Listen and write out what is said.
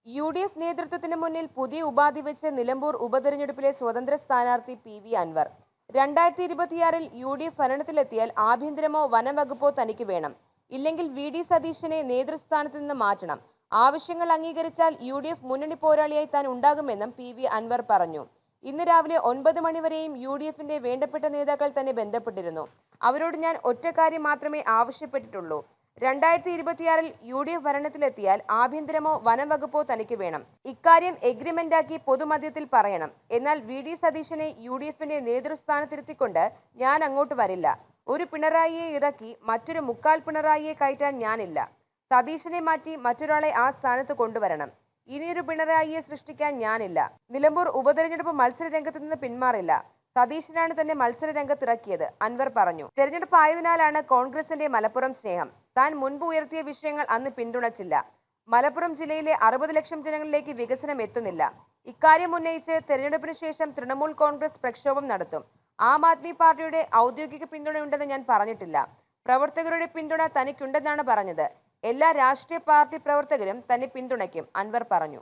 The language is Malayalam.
UDF നേതൃത്വത്തിന് മുന്നിൽ പുതിയ ഉപാധി വെച്ച് നിലമ്പൂർ ഉപതെരഞ്ഞെടുപ്പിലെ സ്വതന്ത്ര സ്ഥാനാർത്ഥി PV അൻവർ. 2026-ൽ UDF ഭരണത്തിലെത്തിയാൽ ആഭ്യന്തരമോ വനംവകുപ്പോ തനിക്ക് വേണം. ഇല്ലെങ്കിൽ VD സതീശനെ നേതൃസ്ഥാനത്ത് നിന്ന് മാറ്റണം. ആവശ്യങ്ങൾ അംഗീകരിച്ചാൽ UDF മുന്നണി പോരാളിയായി താൻ ഉണ്ടാകുമെന്നും PV അൻവർ പറഞ്ഞു. ഇന്ന് രാവിലെ 9 മണിവരെയും UDFന്റെ വേണ്ടപ്പെട്ട നേതാക്കൾ തന്നെ ബന്ധപ്പെട്ടിരുന്നു. അവരോട് ഞാൻ ഒറ്റ കാര്യം മാത്രമേ ആവശ്യപ്പെട്ടിട്ടുള്ളൂ. 2026-ൽ UDF ഭരണത്തിലെത്തിയാൽ ആഭ്യന്തരമോ വനംവകുപ്പോ തനിക്ക് വേണം. ഇക്കാര്യം എഗ്രിമെന്റാക്കി പൊതുമധ്യത്തിൽ പറയണം. എന്നാൽ VD സതീശനെ UDFന്റെ നേതൃസ്ഥാനത്തിരുത്തിക്കൊണ്ട് ഞാൻ അങ്ങോട്ട് വരില്ല. ഒരു പിണറായിയെ ഇറക്കി മറ്റൊരു മുക്കാൽ പിണറായിയെ കയറ്റാൻ ഞാനില്ല. സതീശനെ മാറ്റി മറ്റൊരാളെ ആ സ്ഥാനത്ത് കൊണ്ടുവരണം. ഇനിയൊരു പിണറായിയെ സൃഷ്ടിക്കാൻ ഞാനില്ല. നിലമ്പൂർ ഉപതെരഞ്ഞെടുപ്പ് മത്സര രംഗത്ത് നിന്ന് പിന്മാറില്ല. സതീശനാണ് തന്നെ മത്സര രംഗത്തിറക്കിയത്, അൻവർ പറഞ്ഞു. തെരഞ്ഞെടുപ്പ് ആയതിനാലാണ് കോൺഗ്രസിന്റെ മലപ്പുറം സ്നേഹം. താൻ മുൻപ് ഉയർത്തിയ വിഷയങ്ങൾ അന്ന് പിന്തുണച്ചില്ല. മലപ്പുറം ജില്ലയിലെ 60 ലക്ഷം ജനങ്ങളിലേക്ക് വികസനം എത്തുന്നില്ല. ഇക്കാര്യം ഉന്നയിച്ച് തെരഞ്ഞെടുപ്പിന് ശേഷം തൃണമൂൽ കോൺഗ്രസ് പ്രക്ഷോഭം നടത്തും. ആം ആദ്മി പാർട്ടിയുടെ ഔദ്യോഗിക പിന്തുണയുണ്ടെന്ന് ഞാൻ പറഞ്ഞിട്ടില്ല. പ്രവർത്തകരുടെ പിന്തുണ തനിക്കുണ്ടെന്നാണ് പറഞ്ഞത്. എല്ലാ രാഷ്ട്രീയ പാർട്ടി പ്രവർത്തകരും തന്നെ പിന്തുണയ്ക്കും, അൻവർ പറഞ്ഞു.